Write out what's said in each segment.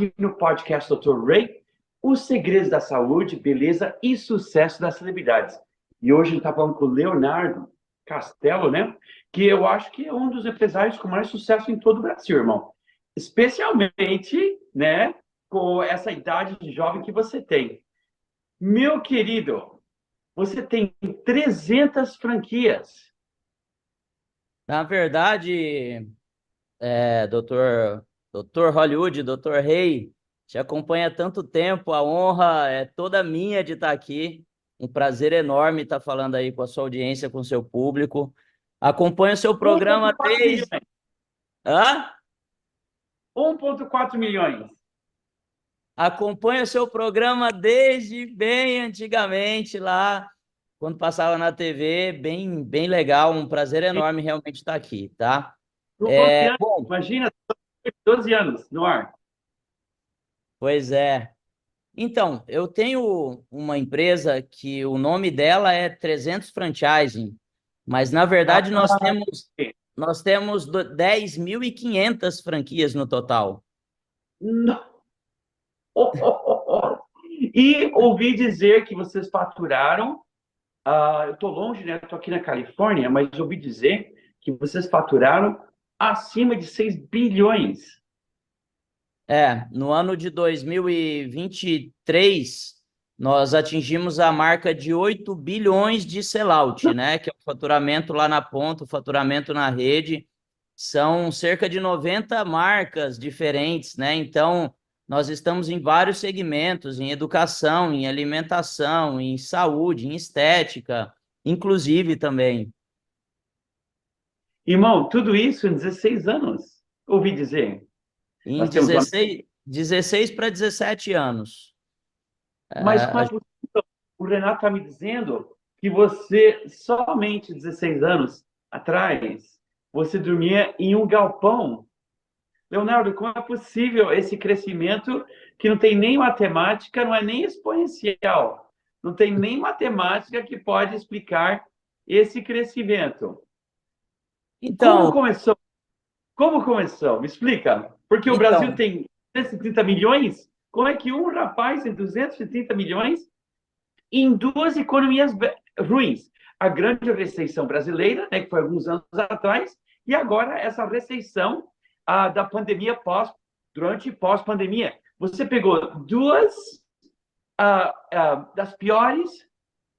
aqui no podcast Dr. Ray, os segredos da saúde, beleza e sucesso das celebridades. E hoje a gente está falando com o Leonardo Castelo, né? Que eu acho que é um dos empresários com mais sucesso em todo o Brasil, irmão. Especialmente, né, com essa idade de jovem que você tem. Meu querido, você tem 300 franquias. Na verdade, doutor Hollywood, doutor Rei, te acompanha há tanto tempo, a honra é toda minha de estar aqui. Um prazer enorme estar falando aí com a sua audiência, com o seu público. Acompanho o seu programa 1,4 desde... milhões. Hã? 1,4 milhões. Acompanho o seu programa desde bem antigamente lá, quando passava na TV, bem legal, um prazer enorme realmente estar aqui, tá? 12 anos. Bom, Imagina, 12 anos no ar. pois é. Então, eu tenho uma empresa que o nome dela é 300 Franchising, mas na Ah, verdade nós temos 10.500 franquias no total. não. E ouvi dizer que vocês faturaram. Eu estou longe, né? Estou aqui na Califórnia, mas ouvi dizer que vocês faturaram acima de 6 bilhões. No ano de 2023, nós atingimos a marca de 8 bilhões de sellout, né? Que é o faturamento lá na ponta, o faturamento na rede. São cerca de 90 marcas diferentes, né? Então, nós estamos em vários segmentos, em educação, em alimentação, em saúde, em estética, inclusive também. Irmão, tudo isso em 16 anos. Ouvi dizer. Em Nós temos uma. 16 para 17 anos. Mas É, como é possível? O Renato está me dizendo que você, somente 16 anos atrás, você dormia em um galpão. Leonardo, como é possível esse crescimento que não tem nem matemática, não é nem exponencial, não tem nem matemática que pode explicar esse crescimento? Como Então, começou? Como começou? Me explica. Porque o Brasil então, tem 230 milhões. Como é que um rapaz tem 230 milhões em duas economias ruins? A grande recessão brasileira, né, que foi alguns anos atrás, e agora essa recessão da pandemia durante e pós-pandemia. Você pegou duas das piores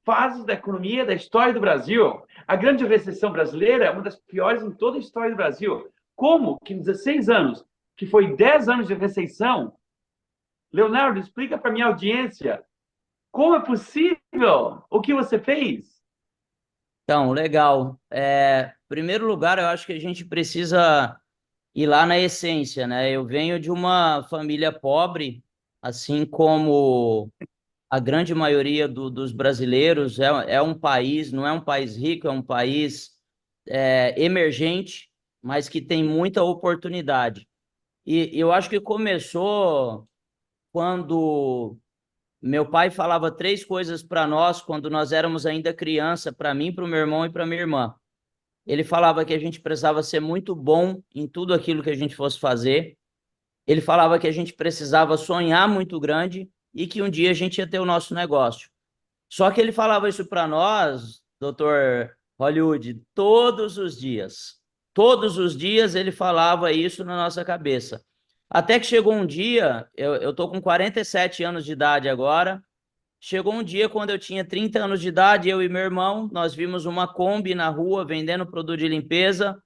fases da economia da história do Brasil. A grande recessão brasileira é uma das piores em toda a história do Brasil. Como que em 16 anos, que foi 10 anos de recessão, Leonardo, explica para minha audiência como é possível o que você fez? então, legal. Em primeiro lugar, eu acho que a gente precisa ir lá na essência, né? Eu venho de uma família pobre, assim como a grande maioria dos brasileiros. É um país, não é um país rico, é um país emergente, mas que tem muita oportunidade. E eu acho que começou quando meu pai falava três coisas para nós quando nós éramos ainda criança, para mim, para o meu irmão e para minha irmã. Ele falava que a gente precisava ser muito bom em tudo aquilo que a gente fosse fazer. Ele falava que a gente precisava sonhar muito grande e que um dia a gente ia ter o nosso negócio. Só que ele falava isso para nós, doutor Hollywood, todos os dias. Todos os dias ele falava isso na nossa cabeça. Até que chegou um dia, eu tô com 47 anos de idade agora. Chegou um dia quando eu tinha 30 anos de idade, eu e meu irmão, nós vimos uma Kombi na rua vendendo produto de limpeza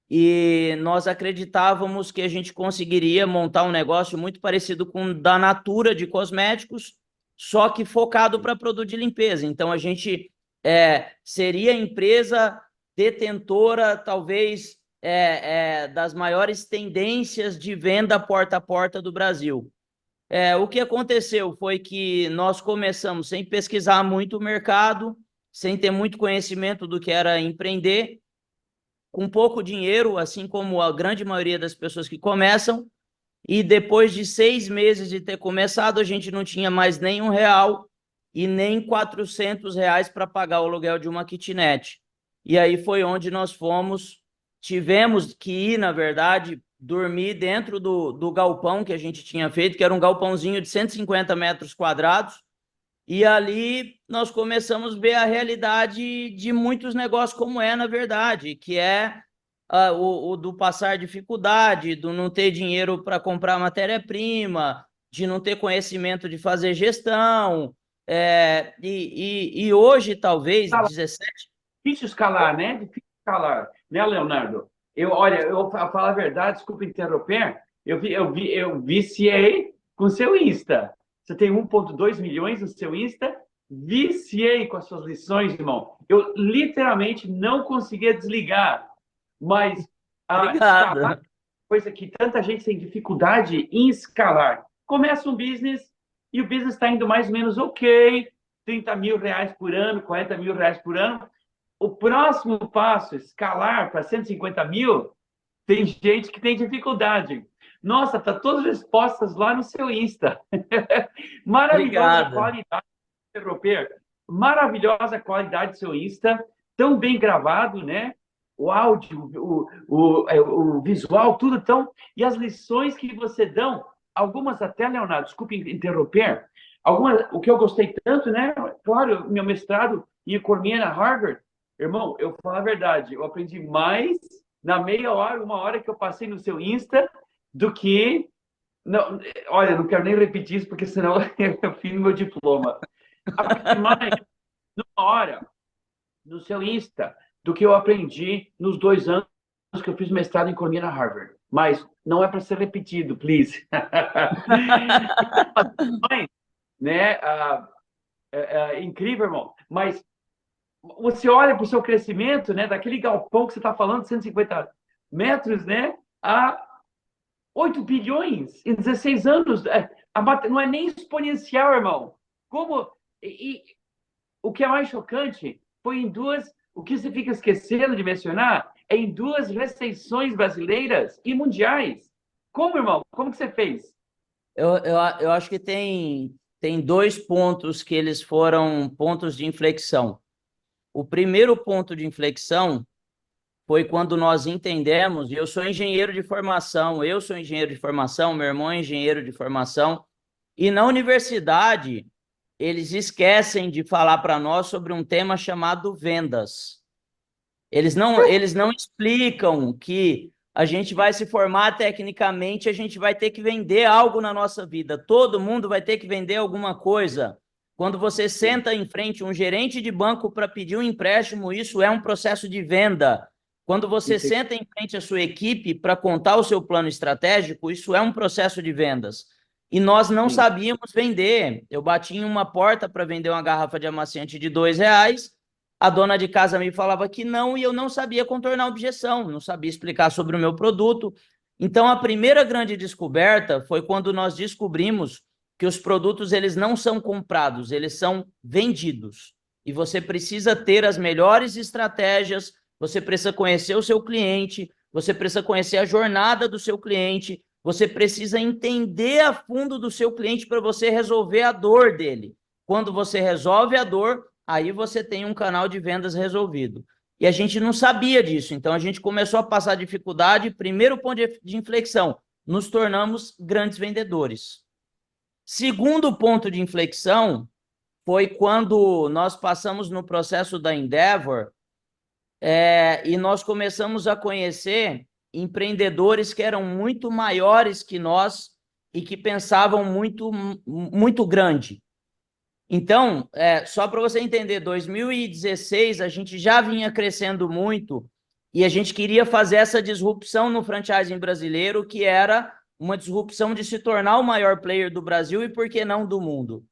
e nós acreditávamos que a gente conseguiria montar um negócio muito parecido com o da Natura de cosméticos, só que focado para produto de limpeza. Então a gente seria a empresa detentora, talvez, das maiores tendências de venda porta a porta do Brasil. O que aconteceu foi que nós começamos sem pesquisar muito o mercado, sem ter muito conhecimento do que era empreender, com pouco dinheiro, assim como a grande maioria das pessoas que começam, e depois de 6 meses de ter começado, a gente não tinha mais nem R$ 1 e nem R$ 400 para pagar o aluguel de uma kitnet. E aí foi onde nós tivemos que ir, na verdade, dormir dentro do galpão que a gente tinha feito, que era um galpãozinho de 150 metros quadrados, e ali nós começamos a ver a realidade de muitos negócios como é, na verdade, que é o do passar dificuldade, do não ter dinheiro para comprar matéria-prima, de não ter conhecimento de fazer gestão, e hoje, talvez, 17... Difícil escalar, né? Difícil escalar, né, Leonardo? Olha, eu falar a verdade, desculpa interromper, eu viciei com seu Insta. Você tem 1,2 milhões no seu Insta, viciei com as suas lições, irmão. Eu literalmente não conseguia desligar, mas a escalar, Obrigado. coisa que tanta gente tem dificuldade em escalar. Começa um business e o business está indo mais ou menos ok, 30 mil reais por ano, 40 mil reais por ano. O próximo passo, escalar para 150 mil, tem gente que tem dificuldade. Nossa, tá todas as respostas lá no seu Insta. Maravilhosa Obrigado. qualidade europeia. Maravilhosa qualidade do seu Insta, tão bem gravado, né? O áudio, o visual, tudo tão... E as lições que você dão, algumas até, Leonardo, desculpe interromper, algumas, o que eu gostei tanto, né? Claro, meu mestrado em economia na Harvard, irmão, eu falo a verdade, eu aprendi mais na meia hora, uma hora que eu passei no seu Insta, do que... Não, olha, não quero nem repetir isso, porque senão eu fiz meu diploma. Aprendi mais numa hora no seu Insta do que eu aprendi nos 2 anos que eu fiz mestrado em economia na Harvard. Mas não é para ser repetido, please. Né? Incrível, irmão. Mas você olha para o seu crescimento, né? Daquele galpão que você está falando, 150 metros, né? A 8 bilhões em 16 anos. Não é nem exponencial, irmão. Como... o que é mais chocante foi em duas... O que você fica esquecendo de mencionar é em 2 recessões brasileiras e mundiais. Como, irmão? Como que você fez? Eu acho que tem 2 pontos que eles foram pontos de inflexão. O primeiro ponto de inflexão foi quando nós entendemos, e eu sou engenheiro de formação, meu irmão é engenheiro de formação, e na universidade eles esquecem de falar para nós sobre um tema chamado vendas. Eles não explicam que a gente vai se formar tecnicamente, a gente vai ter que vender algo na nossa vida. Todo mundo vai ter que vender alguma coisa. Quando você senta em frente a um gerente de banco para pedir um empréstimo, isso é um processo de venda. Quando você Isso é senta em frente à sua equipe para contar o seu plano estratégico, isso é um processo de vendas. E nós não sim, sabíamos vender. Eu bati em uma porta para vender uma garrafa de amaciante de R$ 2. A dona de casa me falava que não e eu não sabia contornar a objeção, não sabia explicar sobre o meu produto. Então, a primeira grande descoberta foi quando nós descobrimos que os produtos eles não são comprados, eles são vendidos. E você precisa ter as melhores estratégias, você precisa conhecer o seu cliente, você precisa conhecer a jornada do seu cliente, você precisa entender a fundo do seu cliente para você resolver a dor dele. Quando você resolve a dor, aí você tem um canal de vendas resolvido. E a gente não sabia disso, então a gente começou a passar dificuldade. Primeiro ponto de inflexão, nos tornamos grandes vendedores. Segundo ponto de inflexão foi quando nós passamos no processo da Endeavor e nós começamos a conhecer empreendedores que eram muito maiores que nós e que pensavam muito, muito grande. Então, só para você entender, 2016 a gente já vinha crescendo muito e a gente queria fazer essa disrupção no franchising brasileiro, que era uma disrupção de se tornar o maior player do Brasil e, por que não, do mundo.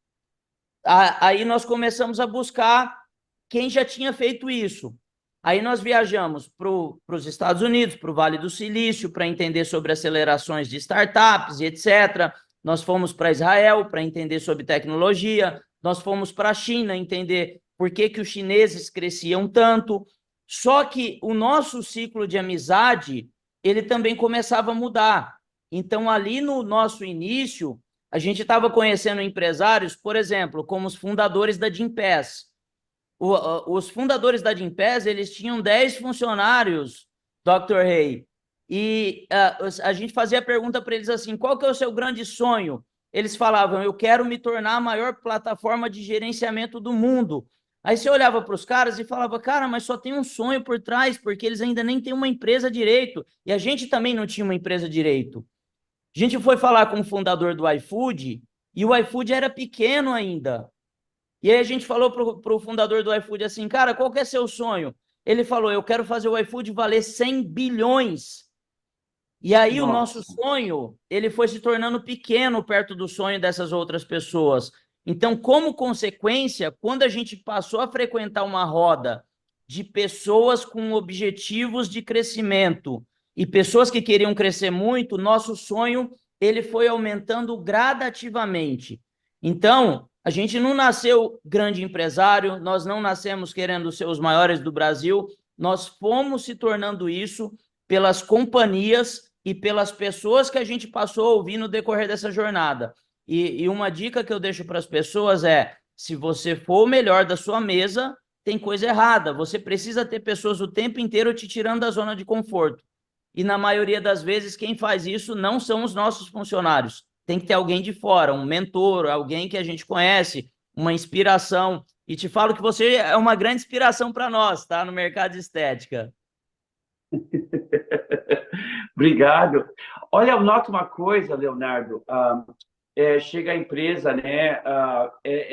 Aí nós começamos a buscar quem já tinha feito isso. Aí nós viajamos para os Estados Unidos, para o Vale do Silício, para entender sobre acelerações de startups e etc. Nós fomos para Israel para entender sobre tecnologia. Nós fomos para a China entender por que os chineses cresciam tanto. Só que o nosso ciclo de amizade, ele também começava a mudar. Então, ali no nosso início, a gente estava conhecendo empresários, por exemplo, como os fundadores da Gympass. Os fundadores da Gympass, eles tinham 10 funcionários, Dr. Rei. E a gente fazia a pergunta para eles assim, qual que é o seu grande sonho? Eles falavam, eu quero me tornar a maior plataforma de gerenciamento do mundo. Aí você olhava para os caras e falava, cara, mas só tem um sonho por trás, porque eles ainda nem têm uma empresa direito. E a gente também não tinha uma empresa direito. A gente foi falar com o fundador do iFood, e o iFood era pequeno ainda. E aí a gente falou para o fundador do iFood assim, cara, qual que é seu sonho? Ele falou, eu quero fazer o iFood valer 100 bilhões. E aí o nosso Nossa. sonho, ele foi se tornando pequeno perto do sonho dessas outras pessoas. Então, como consequência, quando a gente passou a frequentar uma roda de pessoas com objetivos de crescimento e pessoas que queriam crescer muito, nosso sonho, ele foi aumentando gradativamente. Então, a gente não nasceu grande empresário, nós não nascemos querendo ser os maiores do Brasil, nós fomos se tornando isso pelas companhias e pelas pessoas que a gente passou a ouvir no decorrer dessa jornada. E uma dica que eu deixo para as pessoas é, se você for o melhor da sua mesa, tem coisa errada. Você precisa ter pessoas o tempo inteiro te tirando da zona de conforto. E na maioria das vezes, quem faz isso não são os nossos funcionários. Tem que ter alguém de fora, um mentor, alguém que a gente conhece, uma inspiração. E te falo que você é uma grande inspiração para nós, tá? No mercado de estética. Obrigado. Olha, eu noto uma coisa, Leonardo. Chega a empresa, né?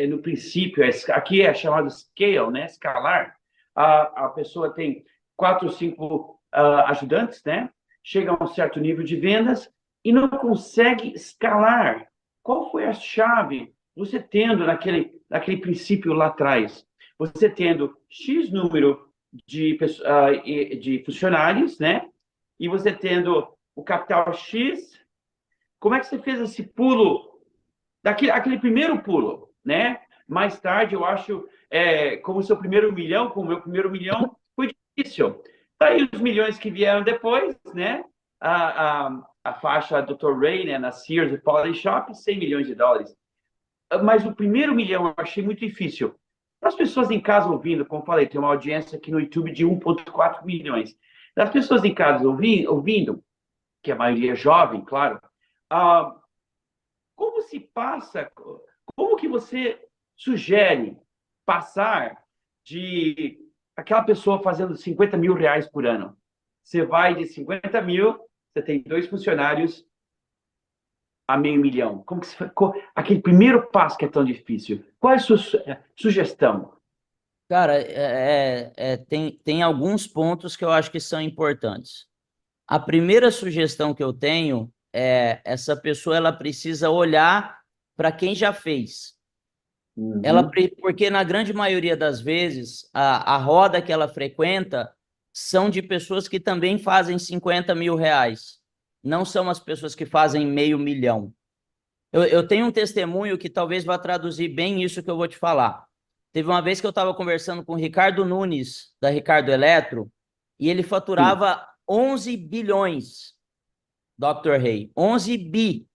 No princípio, aqui é chamado scale, né? Escalar. A pessoa tem 4 ou 5 ajudantes, né? Chega a um certo nível de vendas e não consegue escalar. Qual foi a chave? Você tendo naquele princípio lá atrás, você tendo X número de funcionários, né? E você tendo o capital X, como é que você fez esse pulo, aquele primeiro pulo, né? Mais tarde, eu acho, como o seu primeiro milhão, como o meu primeiro milhão, foi difícil. Daí os milhões que vieram depois, né? A faixa Dr. Ray, né? Na Sears e Polishop, 100 milhões de dólares. Mas o primeiro milhão eu achei muito difícil. Para as pessoas em casa ouvindo, como falei, tem uma audiência aqui no YouTube de 1,4 milhões. Das pessoas em casa ouvindo, que a maioria é jovem, claro, ah, como se passa, como que você sugere passar de aquela pessoa fazendo 50 mil reais por ano? Você vai de 50 mil, você tem 2 funcionários, a meio milhão. Como que aquele primeiro passo que é tão difícil? Qual é a sua sugestão? Cara, tem alguns pontos que eu acho que são importantes. A primeira sugestão que eu tenho é essa pessoa ela precisa olhar para quem já fez. Uhum. Porque na grande maioria das vezes, a roda que ela frequenta são de pessoas que também fazem 50 mil reais. Não são as pessoas que fazem meio milhão. Eu tenho um testemunho que talvez vá traduzir bem isso que eu vou te falar. Teve uma vez que eu estava conversando com o Ricardo Nunes, da Ricardo Eletro, e ele Sim. faturava 11 bilhões, Dr. Rei, 11 bi.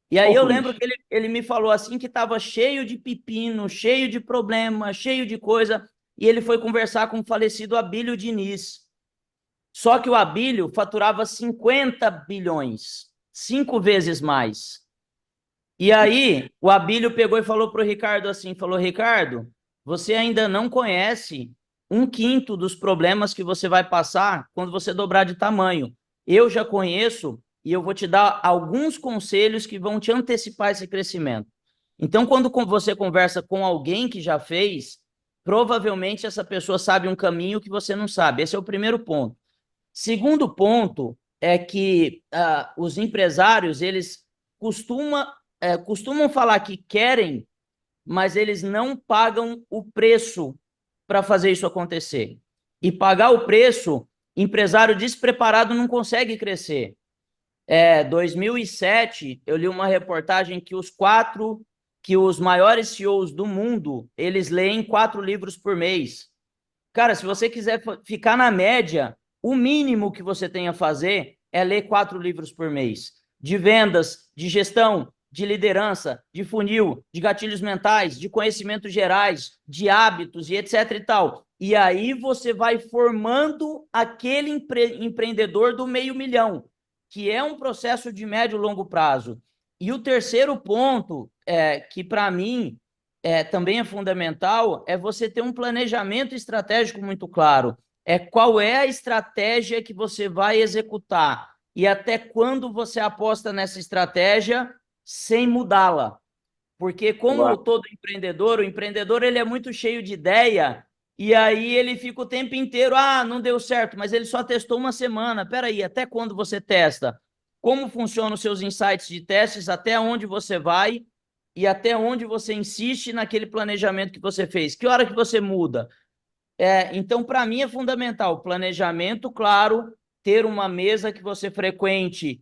E aí eu Pouco lembro isso. que ele me falou assim que estava cheio de pepino, cheio de problema, cheio de coisa, e ele foi conversar com o falecido Abílio Diniz. Só que o Abílio faturava 50 bilhões, 5 vezes mais. E aí, o Abílio pegou e falou para o Ricardo assim, falou, Ricardo, você ainda não conhece 1/5 dos problemas que você vai passar quando você dobrar de tamanho. Eu já conheço e eu vou te dar alguns conselhos que vão te antecipar esse crescimento. Então, quando você conversa com alguém que já fez, provavelmente essa pessoa sabe um caminho que você não sabe. Esse é o primeiro ponto. Segundo ponto é que os empresários, eles costumam falar que querem, mas eles não pagam o preço para fazer isso acontecer. E pagar o preço, empresário despreparado não consegue crescer. 2007, eu li uma reportagem que os maiores CEOs do mundo, eles leem 4 livros por mês. Cara, se você quiser ficar na média, o mínimo que você tem a fazer é ler 4 livros por mês. De vendas, de gestão, de liderança, de funil, de gatilhos mentais, de conhecimentos gerais, de hábitos e etc e tal. e aí você vai formando aquele empreendedor do meio milhão, que é um processo de médio e longo prazo. E o terceiro ponto, que para mim também é fundamental, é você ter um planejamento estratégico muito claro. Qual é a estratégia que você vai executar e até quando você aposta nessa estratégia sem mudá-la. Porque como Uau. todo empreendedor, o empreendedor ele é muito cheio de ideia e aí ele fica o tempo inteiro, não deu certo, mas ele só testou uma semana. Peraí, até quando você testa? Como funcionam os seus insights de testes? Até onde você vai? E até onde você insiste naquele planejamento que você fez? Que hora que você muda? Então, para mim é fundamental planejamento, claro, ter uma mesa que você frequente,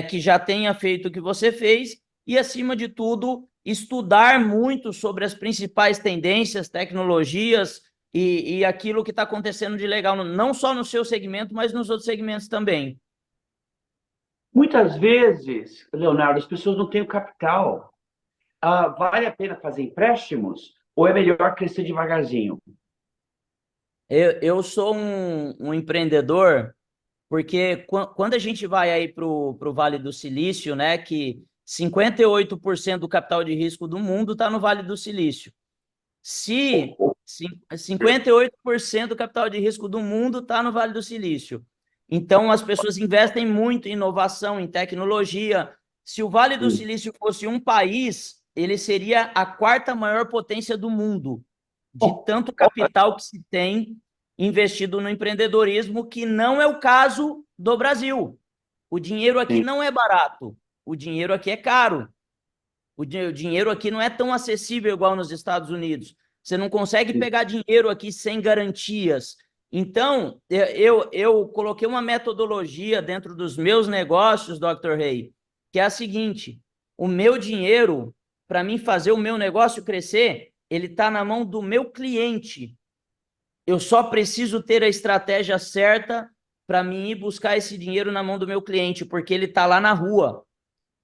que já tenha feito o que você fez e, acima de tudo, estudar muito sobre as principais tendências, tecnologias e aquilo que está acontecendo de legal, não só no seu segmento, mas nos outros segmentos também. Muitas vezes, Leonardo, as pessoas não têm o capital. Vale a pena fazer empréstimos ou é melhor crescer devagarzinho? Eu sou um empreendedor. Porque quando a gente vai aí para o Vale do Silício, né, que 58% do capital de risco do mundo está no Vale do Silício. Se 58% do capital de risco do mundo está no Vale do Silício. Então, as pessoas investem muito em inovação, em tecnologia. Se o Vale do Silício fosse um país, ele seria a quarta maior potência do mundo, de tanto capital que se tem investido no empreendedorismo, que não é o caso do Brasil. O dinheiro aqui Sim. não é barato, o dinheiro aqui é caro. O dinheiro aqui não é tão acessível igual nos Estados Unidos. Você não consegue pegar dinheiro aqui sem garantias. Então, eu coloquei uma metodologia dentro dos meus negócios, Dr. Rei, que é a seguinte: o meu dinheiro, para mim fazer o meu negócio crescer, ele está na mão do meu cliente. Eu só preciso ter a estratégia certa para mim ir buscar esse dinheiro na mão do meu cliente, porque ele está lá na rua.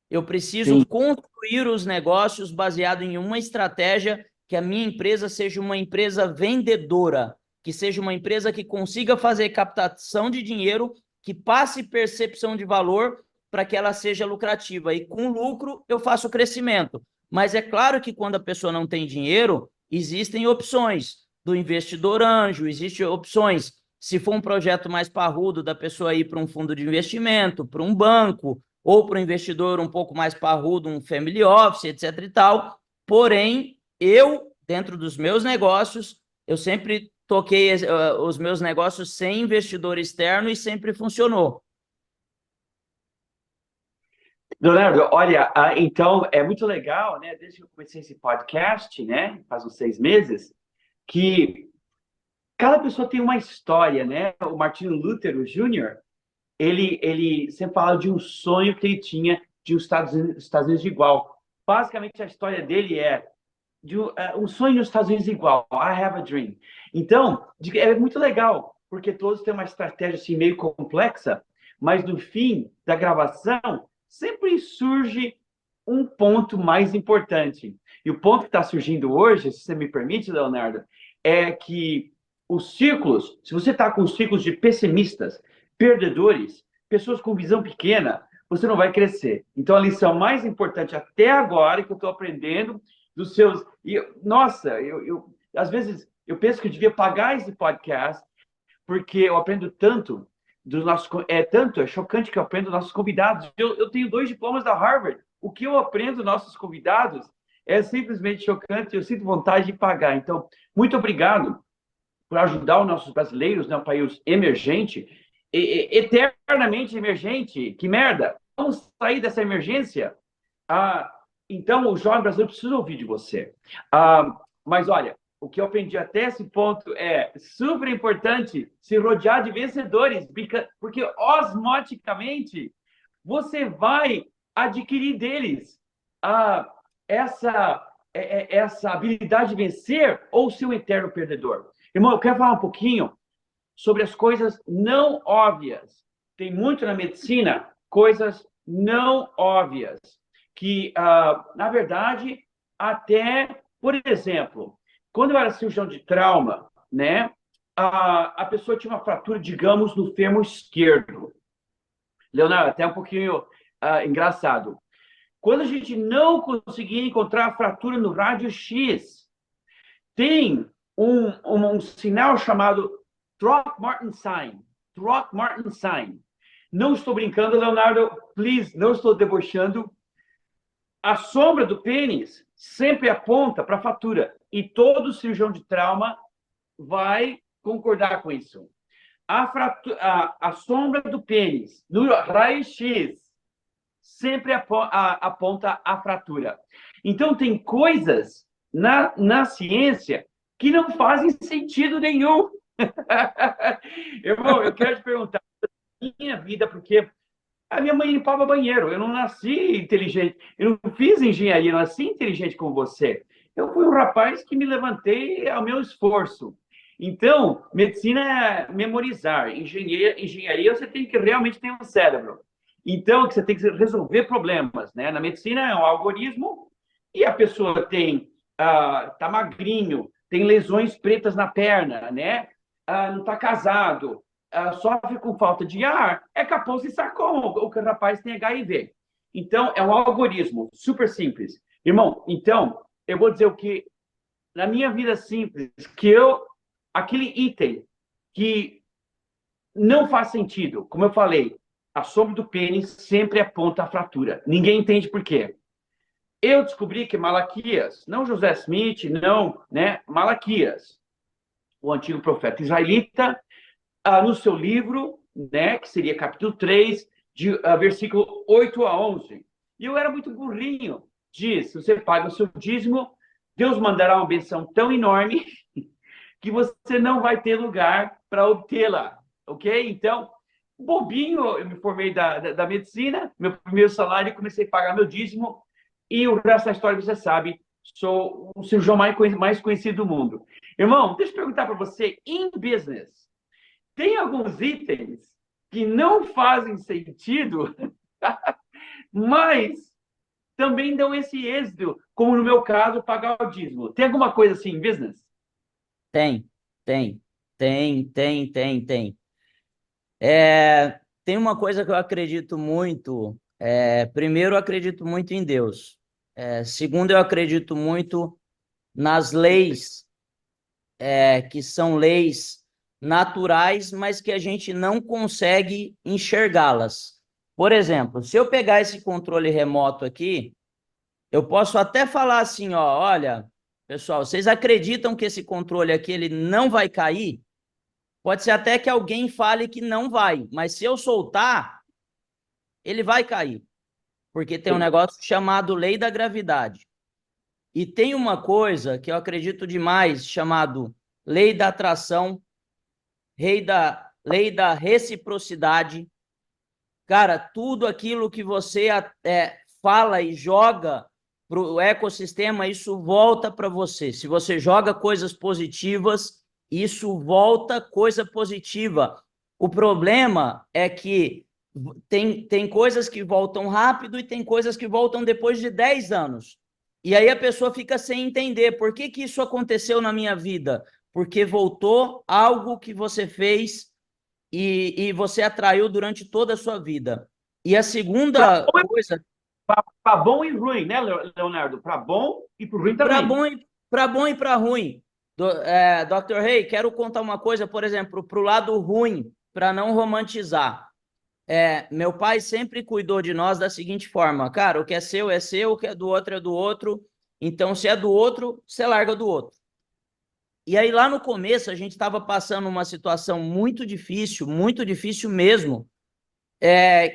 Eu preciso Sim. construir os negócios baseado em uma estratégia que a minha empresa seja uma empresa vendedora, que seja uma empresa que consiga fazer captação de dinheiro, que passe percepção de valor para que ela seja lucrativa. E com lucro eu faço crescimento. Mas é claro que quando a pessoa não tem dinheiro, existem opções do investidor anjo, existem opções. Se for um projeto mais parrudo, da pessoa ir para um fundo de investimento, para um banco, ou para o investidor um pouco mais parrudo, um family office, etc e tal. Porém, eu, dentro dos meus negócios, eu sempre toquei os meus negócios sem investidor externo e sempre funcionou. Leonardo, olha, então é muito legal, né? Desde que eu comecei esse podcast, né? Faz uns 6 meses, que cada pessoa tem uma história, né? O Martin Luther Jr., ele sempre fala de um sonho que ele tinha de Estados Unidos igual. Basicamente, a história dele é de um sonho nos Estados Unidos igual. I have a dream. Então, é muito legal, porque todos têm uma estratégia assim, meio complexa, mas no fim da gravação sempre surge um ponto mais importante. E o ponto que está surgindo hoje, se você me permite, Leonardo, é que os círculos, se você está com círculos de pessimistas, perdedores, pessoas com visão pequena, você não vai crescer. Então, a lição mais importante até agora que eu estou aprendendo dos seus. E, nossa, às vezes eu penso que eu devia pagar esse podcast, porque eu aprendo tanto dos nossos. É chocante que eu aprendo dos nossos convidados. Eu tenho 2 diplomas da Harvard. O que eu aprendo dos nossos convidados é simplesmente chocante. Eu sinto vontade de pagar. Então, muito obrigado por ajudar os nossos brasileiros, né, um país emergente, eternamente emergente. Que merda! Vamos sair dessa emergência? Então, o jovem brasileiro precisa ouvir de você. Mas, olha, o que eu aprendi até esse ponto é super importante se rodear de vencedores, porque osmoticamente você vai adquirir deles essa habilidade de vencer ou ser um eterno perdedor. Irmão, eu quero falar um pouquinho sobre as coisas não óbvias. Tem muito na medicina coisas não óbvias que, na verdade, até, por exemplo, quando eu era cirurgião de trauma, né, a pessoa tinha uma fratura, digamos, no fêmur esquerdo. Leonardo, até um pouquinho engraçado. Quando a gente não conseguia encontrar a fratura no rádio X, tem um sinal chamado Throckmorton Sign. Throckmorton Sign. Não estou brincando, Leonardo, please, não estou debochando. A sombra do pênis sempre aponta para a fratura. E todo cirurgião de trauma vai concordar com isso. A sombra do pênis no raio-x sempre aponta a fratura. Então, tem coisas na ciência que não fazem sentido nenhum. Irmão, eu quero te perguntar, minha vida, porque a minha mãe limpava banheiro, eu não nasci inteligente, eu não fiz engenharia, eu nasci inteligente como você. Eu fui um rapaz que me levantei ao meu esforço. Então, medicina é memorizar, engenharia você tem que realmente ter um cérebro. Então, você tem que resolver problemas, né? Na medicina é um algoritmo e a pessoa tá magrinho, tem lesões pretas na perna, né? Não está casado, sofre com falta de ar, é capaz de sarcoma, o rapaz tem HIV. Então, é um algoritmo super simples. Irmão, então, eu vou dizer o que, na minha vida simples, aquele item que não faz sentido, como eu falei, a sombra do pênis sempre aponta a fratura. Ninguém entende por quê. Eu descobri que Malaquias, não José Smith, não, né? Malaquias, o antigo profeta israelita, no seu livro, né, que seria capítulo 3, versículo 8 a 11. E eu era muito burrinho. Diz, se você paga o seu dízimo, Deus mandará uma benção tão enorme que você não vai ter lugar para obtê-la, ok? Então, bobinho, eu me formei da medicina, meu primeiro salário, comecei a pagar meu dízimo, e o resto da história você sabe, sou o cirurgião mais conhecido do mundo. Irmão, deixa eu perguntar para você, em business, tem alguns itens que não fazem sentido, mas também dão esse êxito, como no meu caso, pagar o dízimo. Tem alguma coisa assim em business? Tem, tem. Tem uma coisa que eu acredito muito. Primeiro, eu acredito muito em Deus. Segundo, eu acredito muito nas leis, que são leis naturais, mas que a gente não consegue enxergá-las. Por exemplo, se eu pegar esse controle remoto aqui, eu posso até falar assim, ó, olha, pessoal, vocês acreditam que esse controle aqui ele não vai cair? Pode ser até que alguém fale que não vai, mas se eu soltar, ele vai cair, porque tem um negócio chamado lei da gravidade. E tem uma coisa que eu acredito demais, chamado lei da atração, lei da reciprocidade. Cara, tudo aquilo que você fala e joga para o ecossistema, isso volta para você. Se você joga coisas positivas, isso volta coisa positiva. O problema é que tem coisas que voltam rápido e tem coisas que voltam depois de 10 anos. E aí a pessoa fica sem entender por que isso aconteceu na minha vida. Porque voltou algo que você fez e você atraiu durante toda a sua vida. E a segunda coisa... Para bom e ruim, né, Leonardo? Para bom e para ruim também. Para bom e para ruim. Dr. Rei, quero contar uma coisa, por exemplo, para o lado ruim, para não romantizar. Meu pai sempre cuidou de nós da seguinte forma, cara, o que é seu, o que é do outro, então se é do outro, você larga do outro. E aí lá no começo a gente estava passando uma situação muito difícil mesmo,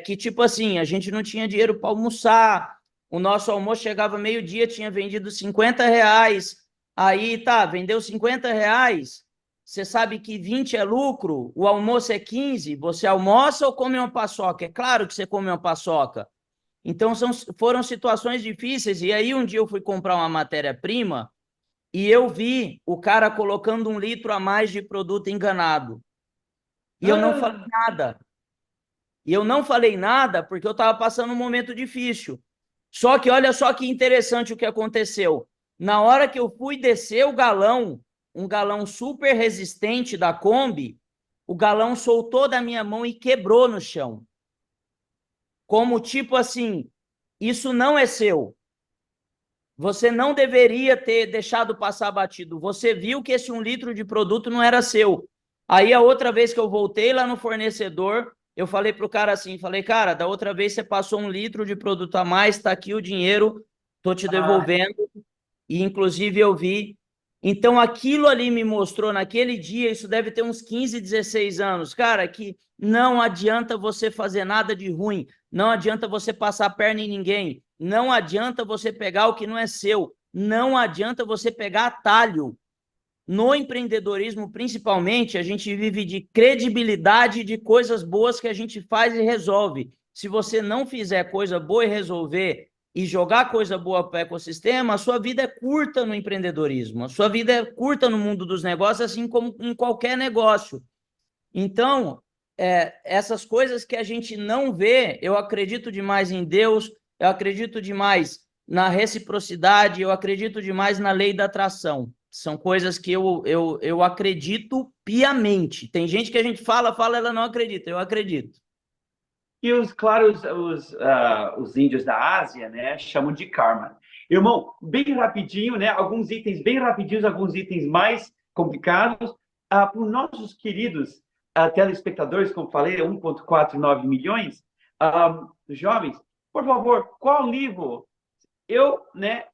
que tipo assim, a gente não tinha dinheiro para almoçar, o nosso almoço chegava meio-dia, tinha vendido R$ 50, aí tá, vendeu R$ 50, você sabe que 20 é lucro, o almoço é 15, você almoça ou come uma paçoca? É claro que você come uma paçoca. Então foram situações difíceis, e aí um dia eu fui comprar uma matéria-prima e eu vi o cara colocando 1 litro a mais de produto enganado. E eu não falei nada. E eu não falei nada porque eu estava passando um momento difícil. Só que olha só que interessante o que aconteceu. Na hora que eu fui descer o galão, um galão super resistente da Kombi, o galão soltou da minha mão e quebrou no chão. Como tipo assim, isso não é seu. Você não deveria ter deixado passar batido. Você viu que esse 1 litro de produto não era seu. Aí a outra vez que eu voltei lá no fornecedor, eu falei pro cara assim, falei, cara, da outra vez você passou 1 litro de produto a mais, tá aqui o dinheiro, tô te devolvendo. E inclusive eu vi. Então aquilo ali me mostrou naquele dia, isso deve ter uns 15, 16 anos, cara, que não adianta você fazer nada de ruim, não adianta você passar a perna em ninguém, não adianta você pegar o que não é seu, não adianta você pegar atalho. No empreendedorismo, principalmente, a gente vive de credibilidade de coisas boas que a gente faz e resolve. Se você não fizer coisa boa e resolver e jogar coisa boa para o ecossistema, a sua vida é curta no empreendedorismo, a sua vida é curta no mundo dos negócios, assim como em qualquer negócio. Então, essas coisas que a gente não vê, eu acredito demais em Deus, eu acredito demais na reciprocidade, eu acredito demais na lei da atração. São coisas que eu acredito piamente. Tem gente que a gente fala, ela não acredita, eu acredito. E claro, os índios da Ásia, né, chamam de karma. Irmão, bem rapidinho, né, alguns itens bem rapidinhos, alguns itens mais complicados. Para os nossos queridos telespectadores, como falei, 1,49 milhões, jovens, por favor, qual livro? Eu, né,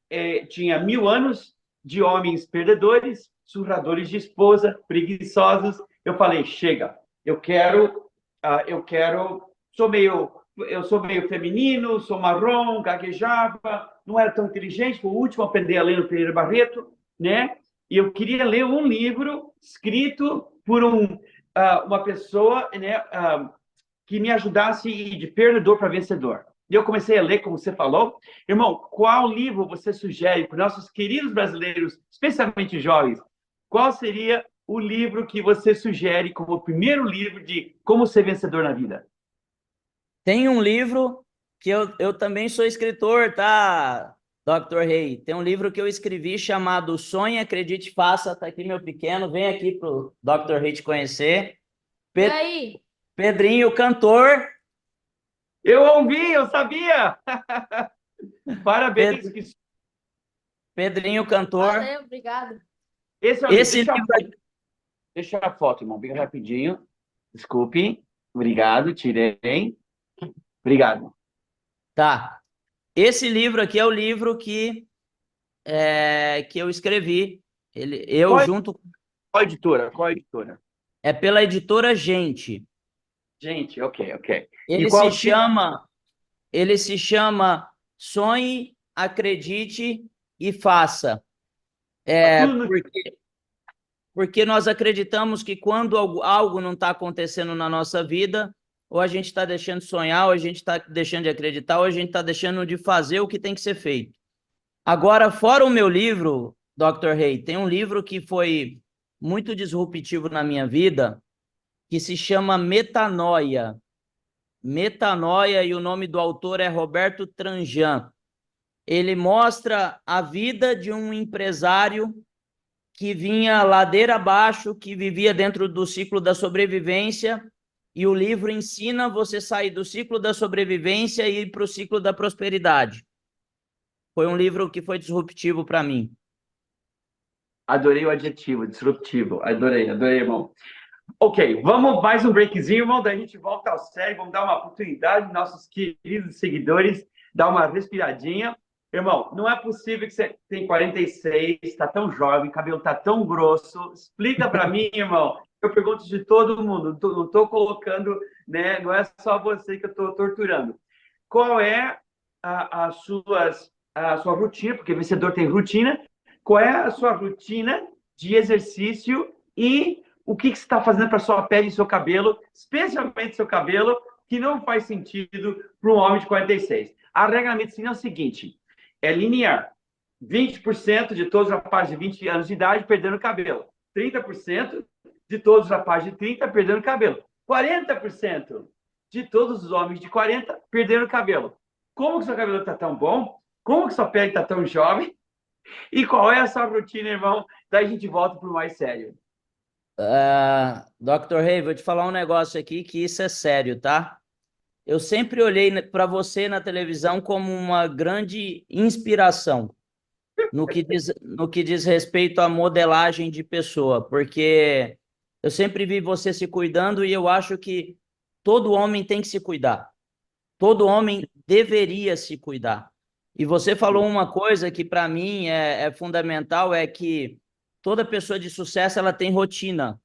tinha 1000 anos de homens perdedores, surradores de esposa, preguiçosos. Eu falei, chega, eu quero, eu sou meio feminino, sou marrom, gaguejava, não era tão inteligente, foi o último a aprender a ler no Pereira Barreto, né? E eu queria ler um livro escrito por uma pessoa, né, que me ajudasse a ir de perdedor para vencedor. E eu comecei a ler, como você falou. Irmão, qual livro você sugere para nossos queridos brasileiros, especialmente jovens? Qual seria o livro que você sugere como o primeiro livro de como ser vencedor na vida? Tem um livro que eu também sou escritor, tá, Dr. Rei? Tem um livro que eu escrevi chamado Sonhe, Acredite, Faça. Tá aqui meu pequeno, vem aqui pro Dr. Rei te conhecer. E aí? Pedrinho, cantor. Eu ouvi, eu sabia! Parabéns. Pedrinho, cantor. Valeu, obrigado. Esse livro... Deixa a foto, irmão, bem rapidinho. Desculpe. Obrigado, tirei. Obrigado. Tá. Esse livro aqui é o livro que eu escrevi. Junto... Qual editora? Qual editora? É pela editora Gente. Gente, ok. Ele se chama Sonhe, Acredite e Faça. Porque nós acreditamos que quando algo não está acontecendo na nossa vida, ou a gente está deixando de sonhar, ou a gente está deixando de acreditar, ou a gente está deixando de fazer o que tem que ser feito. Agora, fora o meu livro, Dr. Rei, tem um livro que foi muito disruptivo na minha vida, que se chama Metanoia. Metanoia, e o nome do autor é Roberto Tranjan. Ele mostra a vida de um empresário que vinha ladeira abaixo, que vivia dentro do ciclo da sobrevivência, e o livro ensina você sair do ciclo da sobrevivência e ir para o ciclo da prosperidade. Foi um livro que foi disruptivo para mim. Adorei o adjetivo, disruptivo. Adorei, irmão. Ok, vamos mais um breakzinho, irmão, daí a gente volta ao sério, vamos dar uma oportunidade aos nossos queridos seguidores, dar uma respiradinha. Irmão, não é possível que você tem 46, está tão jovem, cabelo está tão grosso. Explica para mim, irmão. Eu pergunto de todo mundo, não estou colocando, né? Não é só você que eu estou torturando. Qual é a sua rotina? Porque vencedor tem rotina. Qual é a sua rotina de exercício e o que você está fazendo para sua pele e seu cabelo, especialmente seu cabelo, que não faz sentido para um homem de 46? A regra da medicina é o seguinte: é linear. 20% de todos os rapazes de 20 anos de idade perdendo cabelo. 30% de todos os rapazes de 30 perdendo cabelo. 40% de todos os homens de 40 perdendo cabelo. Como que seu cabelo está tão bom? Como que sua pele está tão jovem? E qual é a sua rotina, irmão, Daí a gente volta para o mais sério. Dr. Ray, vou te falar um negócio aqui que isso é sério, tá? Eu sempre olhei para você na televisão como uma grande inspiração no que diz respeito à modelagem de pessoa, porque eu sempre vi você se cuidando e eu acho que todo homem tem que se cuidar. Todo homem deveria se cuidar. E você falou uma coisa que para mim é fundamental, é que toda pessoa de sucesso ela tem rotina.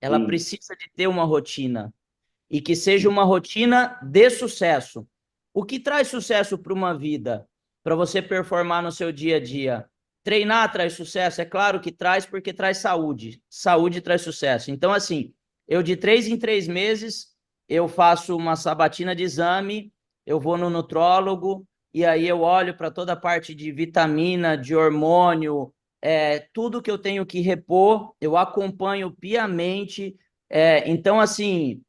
Ela Sim, precisa de ter uma rotina e que seja uma rotina de sucesso. O que traz sucesso para uma vida? Para você performar no seu dia a dia? Treinar traz sucesso? É claro que traz, porque traz saúde. Saúde traz sucesso. Então, assim, eu de 3 em 3 meses, eu faço uma sabatina de exame, eu vou no nutrólogo, e aí eu olho para toda a parte de vitamina, de hormônio, tudo que eu tenho que repor, eu acompanho piamente. Então, assim,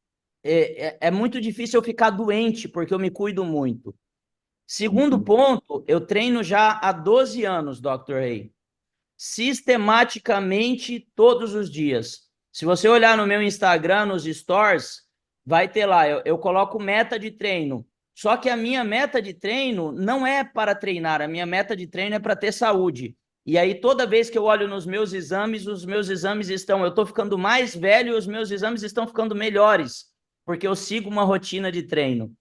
é muito difícil eu ficar doente, porque eu me cuido muito. Segundo ponto, eu treino já há 12 anos, Dr. Ray. Sistematicamente, todos os dias. Se você olhar no meu Instagram, nos stories, vai ter lá, eu coloco meta de treino. Só que a minha meta de treino não é para treinar, a minha meta de treino é para ter saúde. E aí, toda vez que eu olho nos meus exames, os meus exames estão... Eu estou ficando mais velho e os meus exames estão ficando melhores, porque eu sigo uma rotina de treino.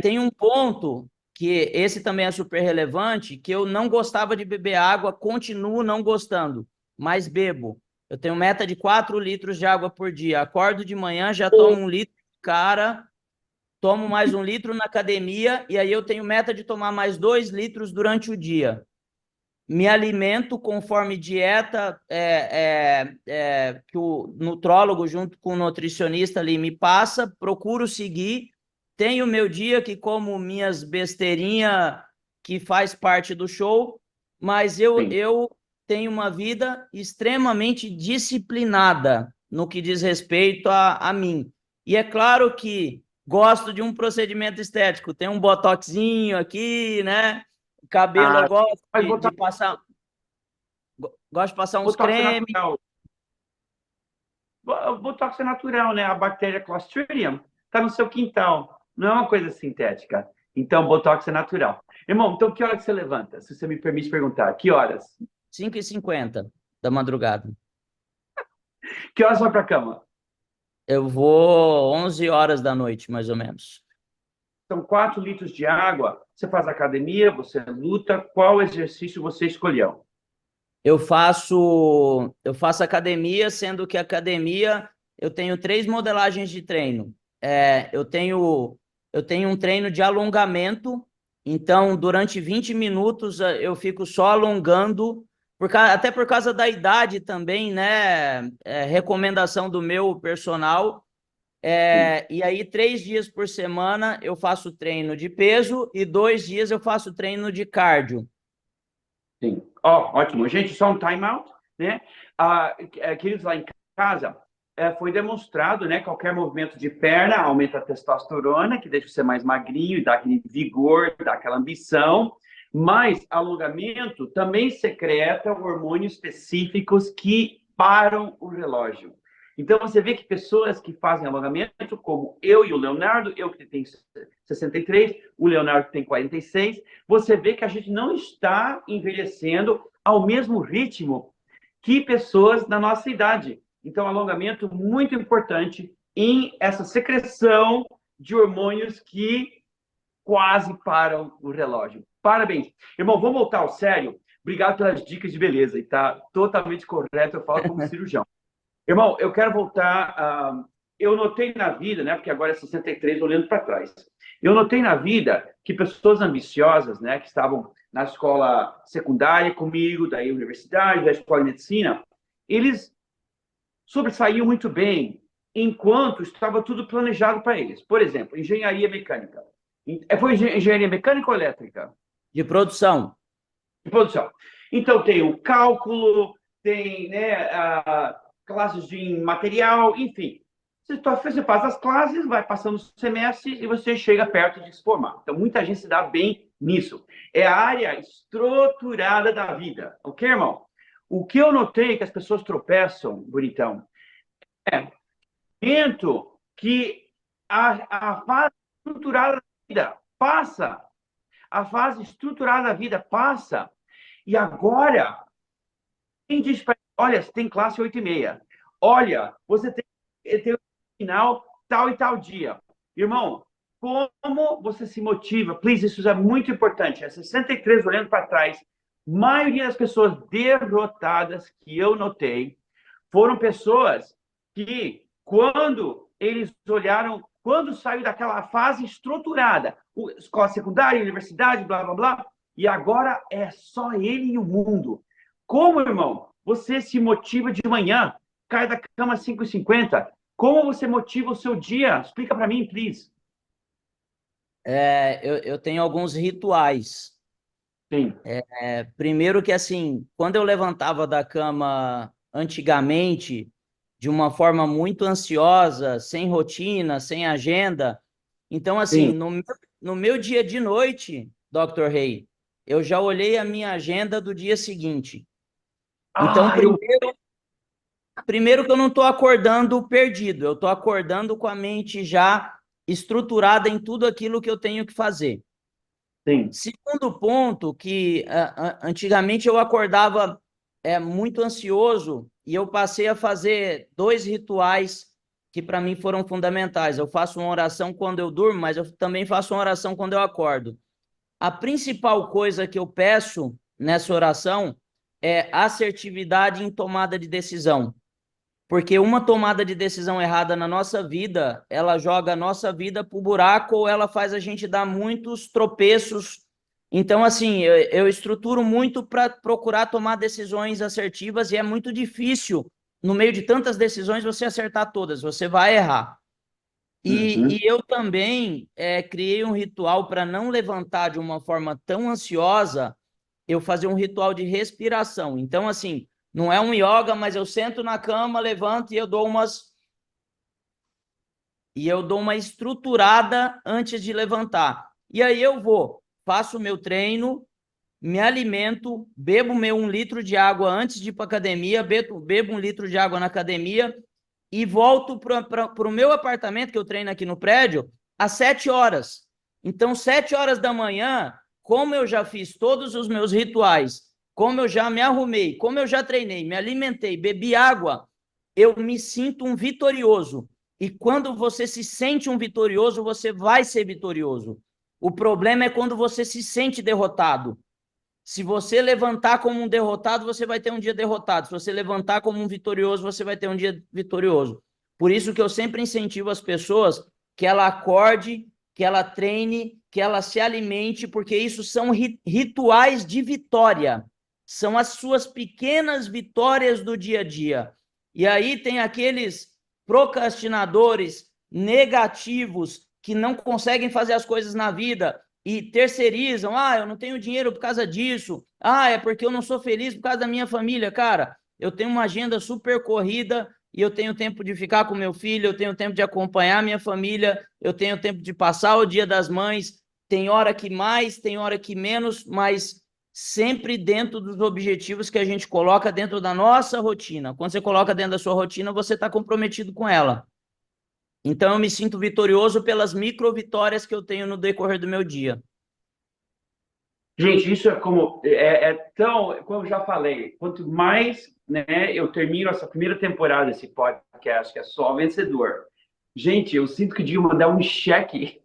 Tem um ponto que esse também é super relevante, que eu não gostava de beber água, continuo não gostando, mas bebo. Eu tenho meta de 4 litros de água por dia. Acordo de manhã, já tomo 1 litro, cara, tomo mais 1 litro na academia, e aí eu tenho meta de tomar mais 2 litros durante o dia. Me alimento conforme dieta que o nutrólogo, junto com o nutricionista ali, me passa, procuro seguir. Tenho meu dia que como minhas besteirinhas que faz parte do show, mas sim. eu tenho uma vida extremamente disciplinada no que diz respeito a mim. E é claro que gosto de um procedimento estético, tem um botoxinho aqui, né? Cabelo eu Ah, gosto mas de passar, gosto de passar uns botox é cremes. natural. Botox é natural, né? A bactéria Clostridium está no seu quintal. Não é uma coisa sintética. Então, botox é natural. Irmão, então que hora que você levanta? Se você me permite perguntar. Que horas? 5h50 da madrugada. Que horas vai para a cama? Eu vou 11 horas da noite, mais ou menos. São 4 litros de água. Você faz academia, você luta. Qual exercício você escolheu? Eu faço academia, sendo que academia eu tenho 3 modelagens de treino. Eu tenho um treino de alongamento, então durante 20 minutos eu fico só alongando, até por causa da idade também, né? Recomendação do meu personal. Sim, E aí, 3 dias por semana eu faço treino de peso e 2 dias eu faço treino de cardio. sim. Ó, ótimo. Gente, só um time out, né? Queridos, lá em casa, foi demonstrado, né? Qualquer movimento de perna aumenta a testosterona, que deixa você mais magrinho e dá aquele vigor, dá aquela ambição. Mas alongamento também secreta hormônios específicos que param o relógio. Então, você vê que pessoas que fazem alongamento, como eu e o Leonardo, eu que tenho 63, o Leonardo que tem 46, você vê que a gente não está envelhecendo ao mesmo ritmo que pessoas da nossa idade. Então, alongamento muito importante em essa secreção de hormônios que quase param o relógio. Parabéns. Irmão, vamos voltar ao sério? Obrigado pelas dicas de beleza. E tá totalmente correto, eu falo como cirurgião. Irmão, eu quero voltar. Eu notei na vida, né? Porque agora é 63, olhando para trás. Eu notei na vida que pessoas ambiciosas, né? Que estavam na escola secundária comigo, daí universidade, da escola de medicina, eles sobressaíam muito bem, enquanto estava tudo planejado para eles. Por exemplo, engenharia mecânica. Foi engenharia mecânica ou elétrica? De produção. De produção. Então, tem o cálculo, tem, né, classes de material, enfim. Você faz as classes, vai passando os semestres e você chega perto de se formar. Então, muita gente se dá bem nisso. É a área estruturada da vida, ok, irmão? o que eu notei que as pessoas tropeçam, bonitão, é momento que a fase estruturada da vida passa, a fase estruturada da vida passa, e agora, quem diz para olha, você tem classe 8h30, olha, você tem final tal e tal dia. Irmão, como você se motiva? Please, isso é muito importante. É 63 olhando para trás. Maioria das pessoas derrotadas que eu notei foram pessoas que, quando eles olharam, quando saiu daquela fase estruturada, escola secundária, universidade, blá, blá, blá, e agora é só ele e o mundo. Como, irmão, você se motiva de manhã, cai da cama às 5h50? Como você motiva o seu dia? Explica para mim, please. Eu tenho alguns rituais. Sim. Primeiro que, assim, quando eu levantava da cama antigamente, de uma forma muito ansiosa, sem rotina, sem agenda, então, assim, Sim. no meu dia de noite, Dr. Rei, eu já olhei a minha agenda do dia seguinte. Então, primeiro que eu não estou acordando perdido, eu estou acordando com a mente já estruturada em tudo aquilo que eu tenho que fazer. Sim. Segundo ponto, que antigamente eu acordava muito ansioso e eu passei a fazer 2 rituais que para mim foram fundamentais. Eu faço uma oração quando eu durmo, mas eu também faço uma oração quando eu acordo. A principal coisa que eu peço nessa oração é assertividade em tomada de decisão. Porque uma tomada de decisão errada na nossa vida, ela joga a nossa vida pro buraco ou ela faz a gente dar muitos tropeços. Então, assim, eu estruturo muito para procurar tomar decisões assertivas e é muito difícil, no meio de tantas decisões, você acertar todas, você vai errar. E eu também criei um ritual para não levantar de uma forma tão ansiosa, eu fazer um ritual de respiração. Então, assim, não é um yoga, mas eu sento na cama, levanto e eu dou uma estruturada antes de levantar. E aí eu faço o meu treino, me alimento, bebo meu 1 litro de água antes de ir para academia, bebo 1 litro de água na academia e volto para o meu apartamento, que eu treino aqui no prédio, às 7 horas. Então, 7 horas da manhã, como eu já fiz todos os meus rituais, como eu já me arrumei, como eu já treinei, me alimentei, bebi água, eu me sinto um vitorioso. E quando você se sente um vitorioso, você vai ser vitorioso. O problema é quando você se sente derrotado. Se você levantar como um derrotado, você vai ter um dia derrotado. Se você levantar como um vitorioso, você vai ter um dia vitorioso. Por isso que eu sempre incentivo as pessoas que ela acorde, que ela treine, que ela se alimente, porque isso são rituais de vitória. São as suas pequenas vitórias do dia a dia. E aí tem aqueles procrastinadores negativos que não conseguem fazer as coisas na vida e terceirizam, eu não tenho dinheiro por causa disso, é porque eu não sou feliz por causa da minha família. Cara, eu tenho uma agenda super corrida e eu tenho tempo de ficar com meu filho, eu tenho tempo de acompanhar minha família, eu tenho tempo de passar o Dia das Mães, tem hora que mais, tem hora que menos, mas sempre dentro dos objetivos que a gente coloca dentro da nossa rotina. Quando você coloca dentro da sua rotina, você está comprometido com ela. Então, eu me sinto vitorioso pelas micro-vitórias que eu tenho no decorrer do meu dia. Gente, isso é tão, como eu já falei, quanto mais, né, eu termino essa primeira temporada desse podcast, que é só vencedor. Gente, eu sinto que devia mandar um cheque,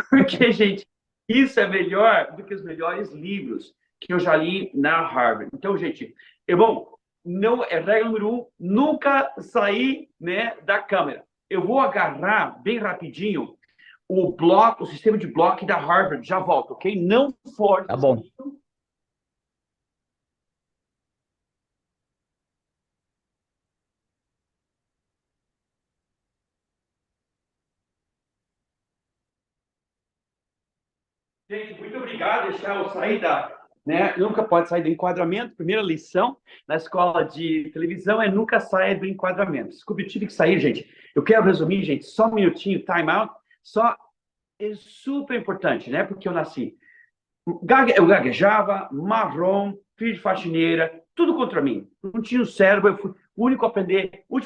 porque, gente, isso é melhor do que os melhores livros que eu já li na Harvard. Então, gente, bom, não, regra número 1, nunca sair, né, da câmera. Eu vou agarrar bem rapidinho o sistema de bloco da Harvard. Já volto, ok? Não force. Tá bom. Gente, muito obrigado. Deixar eu sair nunca pode sair do enquadramento. Primeira lição na escola de televisão é nunca saia do enquadramento. Desculpe, eu tive que sair, gente. Eu quero resumir, gente, só um minutinho, time out. Só é super importante, né? Porque eu nasci. Eu gaguejava, marrom, filho de faxineira, tudo contra mim. Não tinha o cérebro, eu fui o último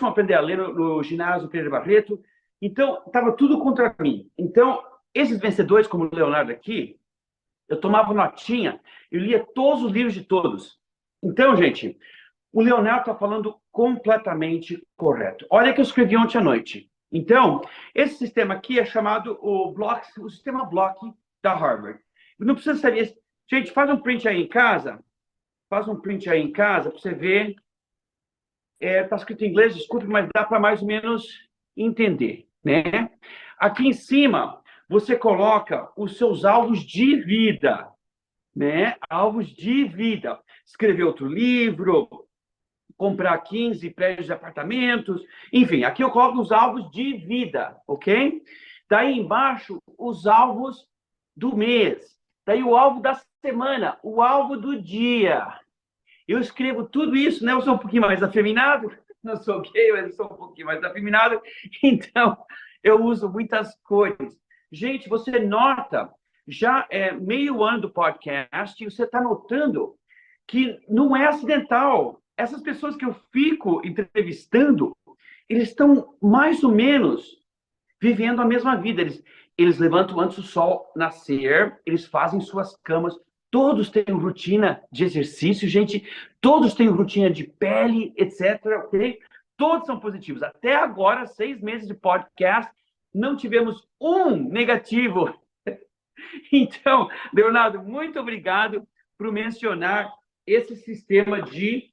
a aprender a ler no ginásio Pedro Barreto. Então, estava tudo contra mim. Então, esses vencedores, como o Leonardo aqui, eu tomava notinha, eu lia todos os livros de todos. Então, gente, o Leonardo está falando completamente correto. Olha que eu escrevi ontem à noite. Então, esse sistema aqui é chamado o sistema Block da Harvard. Não precisa saber. Gente, faz um print aí em casa. Faz um print aí em casa para você ver. Está escrito em inglês, desculpe, mas dá para mais ou menos entender, né? Aqui em cima, você coloca os seus alvos de vida, né? Alvos de vida. Escrever outro livro, comprar 15 prédios de apartamentos, enfim, aqui eu coloco os alvos de vida, ok? Daí embaixo, os alvos do mês. Daí o alvo da semana, o alvo do dia. Eu escrevo tudo isso, né? Eu sou um pouquinho mais afeminado, não sou gay, mas eu sou um pouquinho mais afeminado, então eu uso muitas cores. Gente, você nota, já é meio ano do podcast, e você está notando que não é acidental. Essas pessoas que eu fico entrevistando, eles estão mais ou menos vivendo a mesma vida. Eles levantam antes do sol nascer, eles fazem suas camas, todos têm rotina de exercício, gente, todos têm rotina de pele, etc, ok? Todos são positivos. Até agora, 6 meses de podcast, não tivemos um negativo. Então, Leonardo, muito obrigado por mencionar esse sistema de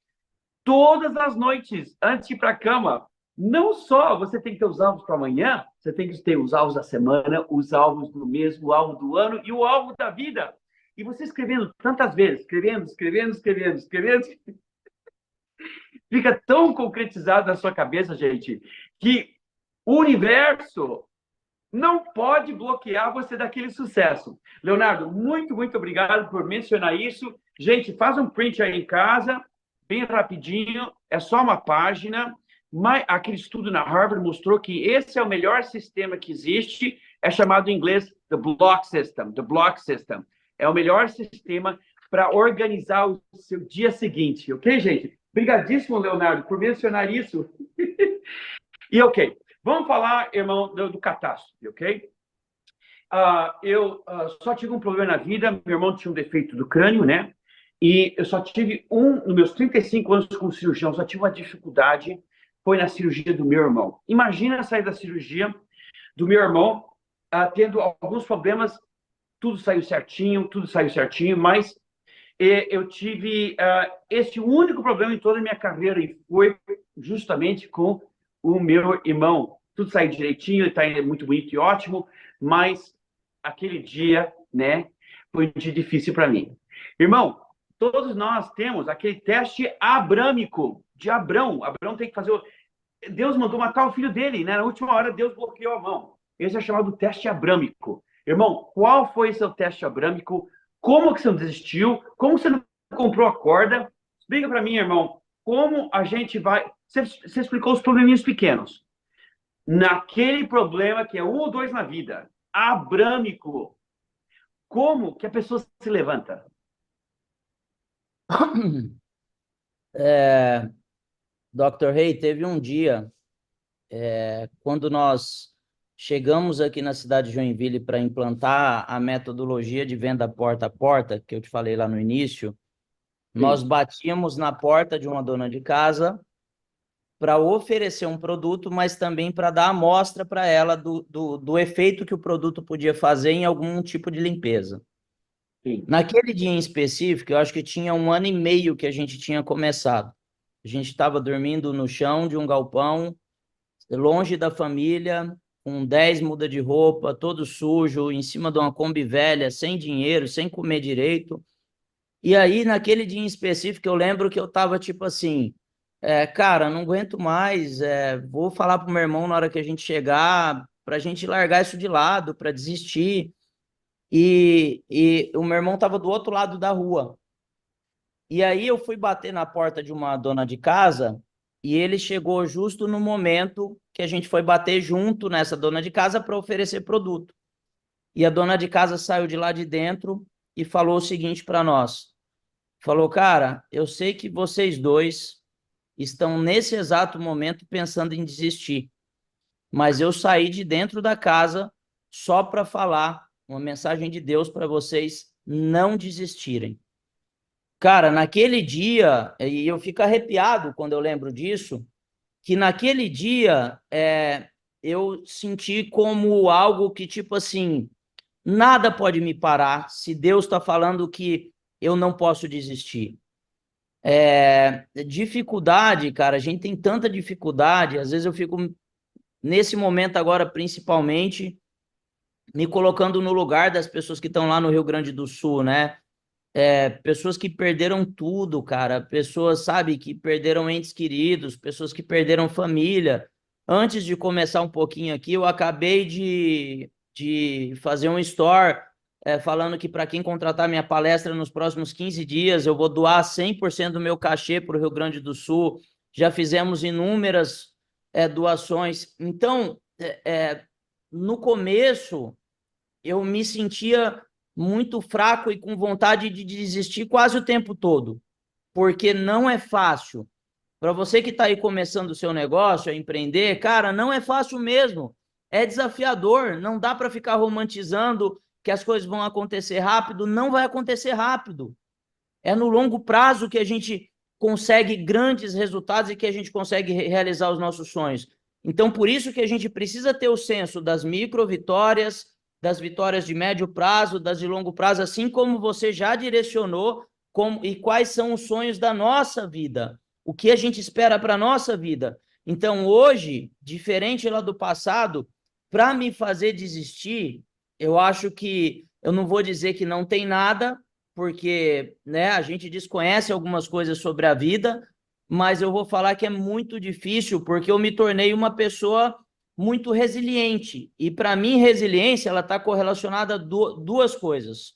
todas as noites, antes de ir para a cama. Não só você tem que ter os alvos para amanhã, você tem que ter os alvos da semana, os alvos do mês, o alvo do ano e o alvo da vida. E você escrevendo tantas vezes, escrevendo, fica tão concretizado na sua cabeça, gente, que o universo não pode bloquear você daquele sucesso. Leonardo, muito, muito obrigado por mencionar isso. Gente, faz um print aí em casa, bem rapidinho, é só uma página. Mas aquele estudo na Harvard mostrou que esse é o melhor sistema que existe, é chamado em inglês The Block System. The Block System é o melhor sistema para organizar o seu dia seguinte, ok, gente? Obrigadíssimo, Leonardo, por mencionar isso. E ok, vamos falar, irmão, do catástrofe, ok? Eu só tive um problema na vida, meu irmão tinha um defeito do crânio, né? E eu só tive nos meus 35 anos como cirurgião, só tive uma dificuldade, foi na cirurgia do meu irmão. Imagina sair da cirurgia do meu irmão, tendo alguns problemas, tudo saiu certinho, mas eu tive esse único problema em toda a minha carreira, e foi justamente com o meu irmão. Tudo saiu direitinho, ele está muito bonito e ótimo, mas aquele dia, né, foi um dia difícil para mim. Irmão, todos nós temos aquele teste abrâmico de Abrão. Abrão tem que fazer. Deus mandou matar o filho dele, né? Na última hora, Deus bloqueou a mão. Esse é chamado teste abrâmico. Irmão, qual foi seu teste abrâmico? Como que você não desistiu? Como você não comprou a corda? Explica para mim, irmão, como a gente vai. Você explicou os probleminhas pequenos. Naquele problema que é 1 ou 2 na vida, abrâmico, como que a pessoa se levanta? Dr. Rei, teve um dia, quando nós chegamos aqui na cidade de Joinville para implantar a metodologia de venda porta a porta, que eu te falei lá no início, nós batíamos na porta de uma dona de casa para oferecer um produto, mas também para dar amostra para ela do efeito que o produto podia fazer em algum tipo de limpeza. Sim. Naquele dia em específico, eu acho que tinha 1 ano e meio que a gente tinha começado. A gente estava dormindo no chão de um galpão, longe da família, com 10 mudas de roupa, todo sujo, em cima de uma Kombi velha, sem dinheiro, sem comer direito. E aí, naquele dia em específico, eu lembro que eu estava tipo assim, cara, não aguento mais, vou falar pro meu irmão na hora que a gente chegar, para a gente largar isso de lado, para desistir. E o meu irmão estava do outro lado da rua. E aí eu fui bater na porta de uma dona de casa e ele chegou justo no momento que a gente foi bater junto nessa dona de casa para oferecer produto. E a dona de casa saiu de lá de dentro e falou o seguinte para nós. Falou, cara, eu sei que vocês dois estão nesse exato momento pensando em desistir, mas eu saí de dentro da casa só para falar uma mensagem de Deus para vocês não desistirem. Cara, naquele dia, e eu fico arrepiado quando eu lembro disso, que naquele dia eu senti como algo que, tipo assim, nada pode me parar se Deus está falando que eu não posso desistir. Dificuldade, cara, a gente tem tanta dificuldade, às vezes eu fico, nesse momento agora, principalmente, me colocando no lugar das pessoas que estão lá no Rio Grande do Sul, né? Pessoas que perderam tudo, cara, pessoas, sabe, que perderam entes queridos, pessoas que perderam família. Antes de começar um pouquinho aqui, eu acabei de fazer um store falando que para quem contratar minha palestra nos próximos 15 dias, eu vou doar 100% do meu cachê para o Rio Grande do Sul. Já fizemos inúmeras doações. Então, no começo, eu me sentia muito fraco e com vontade de desistir quase o tempo todo, porque não é fácil. Para você que está aí começando o seu negócio, a empreender, cara, não é fácil mesmo. É desafiador, não dá para ficar romantizando que as coisas vão acontecer rápido, não vai acontecer rápido. É no longo prazo que a gente consegue grandes resultados e que a gente consegue realizar os nossos sonhos. Então, por isso que a gente precisa ter o senso das micro-vitórias, das vitórias de médio prazo, das de longo prazo, assim como você já direcionou e quais são os sonhos da nossa vida, o que a gente espera para a nossa vida. Então, hoje, diferente lá do passado, para me fazer desistir, eu acho que, eu não vou dizer que não tem nada, porque, né, a gente desconhece algumas coisas sobre a vida, mas eu vou falar que é muito difícil, porque eu me tornei uma pessoa muito resiliente. E para mim, resiliência, ela está correlacionada a duas coisas.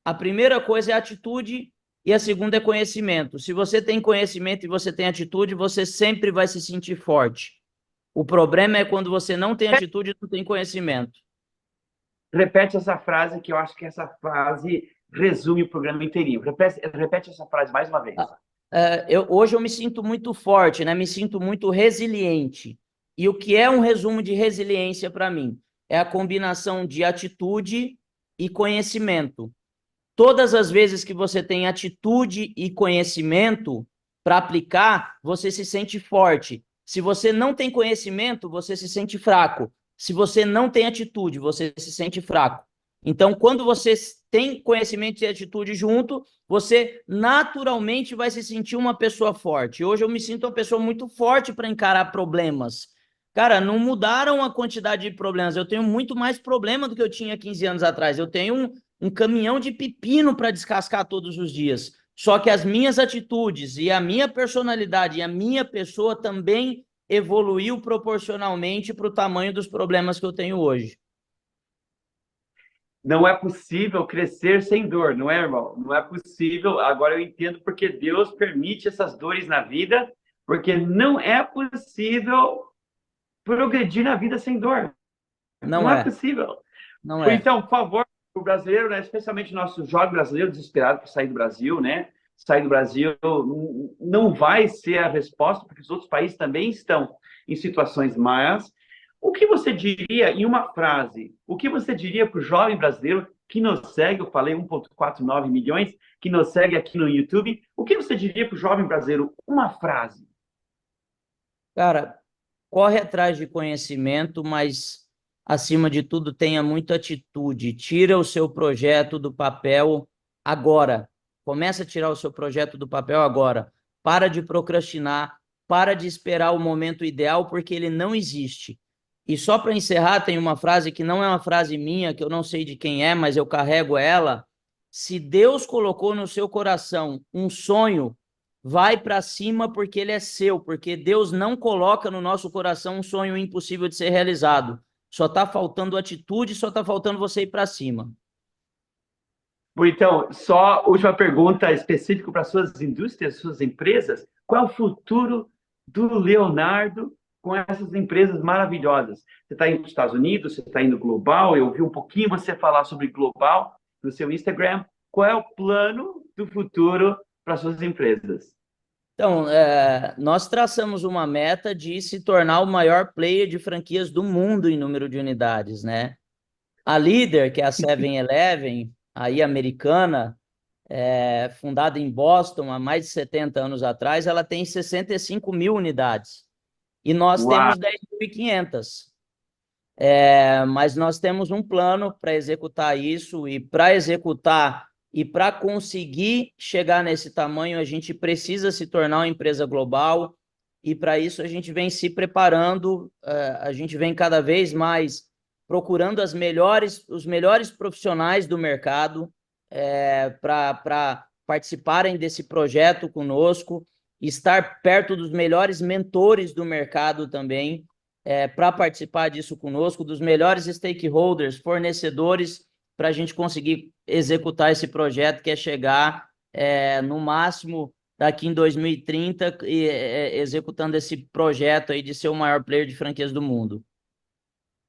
A primeira coisa é atitude e a segunda é conhecimento. Se você tem conhecimento e você tem atitude, você sempre vai se sentir forte. O problema é quando você não tem atitude e não tem conhecimento. Repete essa frase, que eu acho que essa frase resume o programa inteirinho. Repete essa frase mais uma vez. Hoje eu me sinto muito forte, né? Me sinto muito resiliente. E o que é um resumo de resiliência para mim? É a combinação de atitude e conhecimento. Todas as vezes que você tem atitude e conhecimento para aplicar, você se sente forte. Se você não tem conhecimento, você se sente fraco. Se você não tem atitude, você se sente fraco. Então, quando você tem conhecimento e atitude junto, você naturalmente vai se sentir uma pessoa forte. Hoje eu me sinto uma pessoa muito forte para encarar problemas. Cara, não mudaram a quantidade de problemas. Eu tenho muito mais problema do que eu tinha 15 anos atrás. Eu tenho um caminhão de pepino para descascar todos os dias. Só que as minhas atitudes e a minha personalidade e a minha pessoa também evoluiu proporcionalmente para o tamanho dos problemas que eu tenho hoje. Não é possível crescer sem dor, não é, irmão? Não é possível. Agora eu entendo porque Deus permite essas dores na vida, porque não é possível progredir na vida sem dor. Não é possível. Não é. Então, por favor, o brasileiro, né, especialmente o nosso jovem brasileiro desesperado por sair do Brasil, né? Sair do Brasil não vai ser a resposta, porque os outros países também estão em situações más. O que você diria, em uma frase, o que você diria para o jovem brasileiro que nos segue, eu falei 1,49 milhões, que nos segue aqui no YouTube, o que você diria para o jovem brasileiro? Uma frase. Cara, corre atrás de conhecimento, mas, acima de tudo, tenha muita atitude. Tira o seu projeto do papel agora. Começa a tirar o seu projeto do papel agora. Para de procrastinar, para de esperar o momento ideal, porque ele não existe. E só para encerrar, tem uma frase que não é uma frase minha, que eu não sei de quem é, mas eu carrego ela. Se Deus colocou no seu coração um sonho, vai para cima porque ele é seu, porque Deus não coloca no nosso coração um sonho impossível de ser realizado. Só está faltando atitude, só está faltando você ir para cima. Então, só última pergunta específica para suas indústrias, suas empresas. Qual é o futuro do Leonardo com essas empresas maravilhosas? Você está indo para os Estados Unidos, você está indo global, eu vi um pouquinho você falar sobre global no seu Instagram. qual é o plano do futuro para suas empresas? Então, nós traçamos uma meta de se tornar o maior player de franquias do mundo em número de unidades, né? A Líder, que é a 7-Eleven, aí americana, fundada em Boston há mais de 70 anos atrás, ela tem 65 mil unidades. E nós Uau! temos 10.500. Mas nós temos um plano para executar isso, e para executar e para conseguir chegar nesse tamanho, a gente precisa se tornar uma empresa global, e para isso a gente vem se preparando, a gente vem cada vez mais procurando os melhores profissionais do mercado para participarem desse projeto conosco, estar perto dos melhores mentores do mercado também, para participar disso conosco, dos melhores stakeholders, fornecedores, para a gente conseguir executar esse projeto, que é chegar no máximo daqui em 2030 executando esse projeto aí de ser o maior player de franquias do mundo.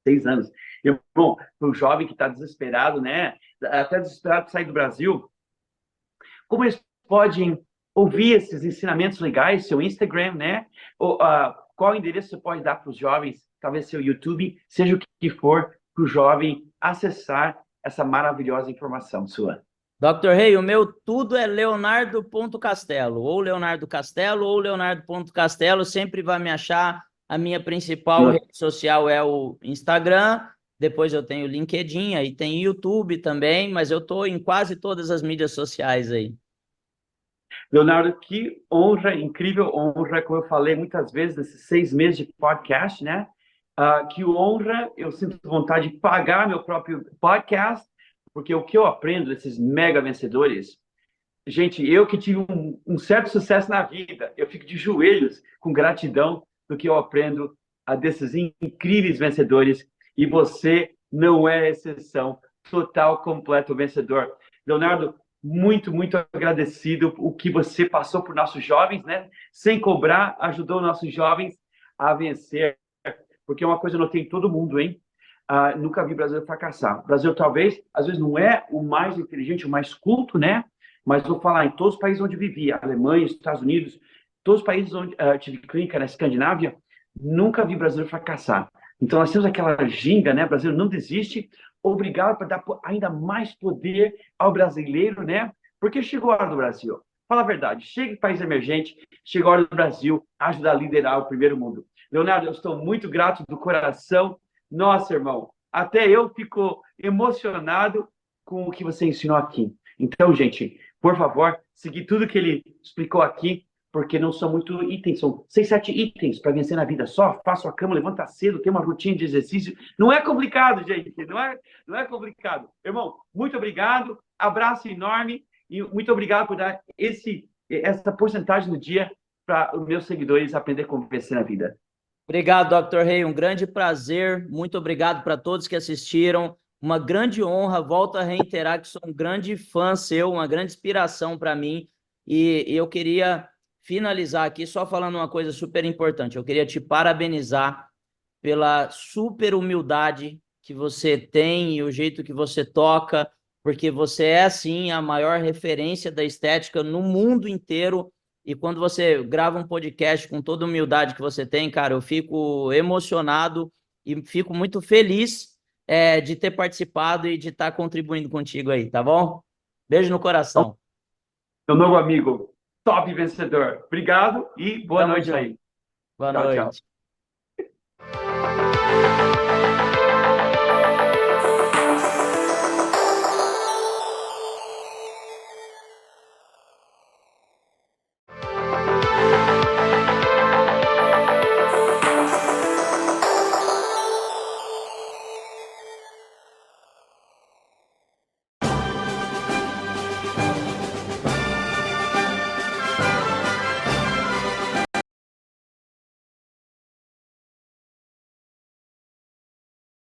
6 anos. Bom, para o jovem que está desesperado, né? Até desesperado para sair do Brasil, como eles podem ouvir esses ensinamentos legais, seu Instagram, né? Qual endereço você pode dar para os jovens, talvez seu YouTube, seja o que for, para o jovem acessar essa maravilhosa informação sua? Dr. Rei, o meu tudo é Leonardo.Castelo, ou Leonardo Castelo, ou Leonardo.Castelo, sempre vai me achar. A minha principal rede social é o Instagram, depois eu tenho o LinkedIn, aí tem YouTube também, mas eu estou em quase todas as mídias sociais aí. Leonardo, que honra, incrível honra, como eu falei muitas vezes nesses 6 meses de podcast, né? Que honra, eu sinto vontade de pagar meu próprio podcast, porque o que eu aprendo desses mega vencedores, gente, eu que tive um certo sucesso na vida, eu fico de joelhos com gratidão do que eu aprendo desses incríveis vencedores, e você não é exceção, total, completo vencedor. Leonardo, muito, muito agradecido o que você passou por nossos jovens, né? Sem cobrar, ajudou nossos jovens a vencer, porque é uma coisa que eu notei em todo mundo, hein? Nunca vi brasileiro fracassar. O Brasil, talvez, às vezes, não é o mais inteligente, o mais culto, né? Mas vou falar, em todos os países onde vivi, Alemanha, Estados Unidos, todos os países onde tive clínica na Escandinávia, nunca vi brasileiro fracassar. Então, nós temos aquela ginga, né? O brasileiro não desiste. Obrigado por dar ainda mais poder ao brasileiro, né? Porque chegou a hora do Brasil. Fala a verdade, chega em país emergente, chegou a hora do Brasil ajudar a liderar o primeiro mundo. Leonardo, eu estou muito grato do coração. Nossa, irmão, até eu fico emocionado com o que você ensinou aqui. Então, gente, por favor, seguir tudo que ele explicou aqui, porque não são muitos itens, são 6, 7 itens para vencer na vida. Só faça a cama, levanta cedo, tem uma rotina de exercício. Não é complicado, gente, não é complicado. Irmão, muito obrigado, abraço enorme e muito obrigado por dar essa porcentagem no dia para os meus seguidores aprender como vencer na vida. Obrigado, Dr. Rei, um grande prazer. Muito obrigado para todos que assistiram. Uma grande honra, volto a reiterar que sou um grande fã seu, uma grande inspiração para mim. E eu queria finalizar aqui só falando uma coisa super importante. Eu queria te parabenizar pela super humildade que você tem e o jeito que você toca, porque você é, sim, a maior referência da estética no mundo inteiro. E quando você grava um podcast com toda a humildade que você tem, cara, eu fico emocionado e fico muito feliz de ter participado e de estar contribuindo contigo aí, tá bom? Beijo no coração. Meu novo amigo, top vencedor. Obrigado e boa noite aí. Boa Tchau, noite. tchau.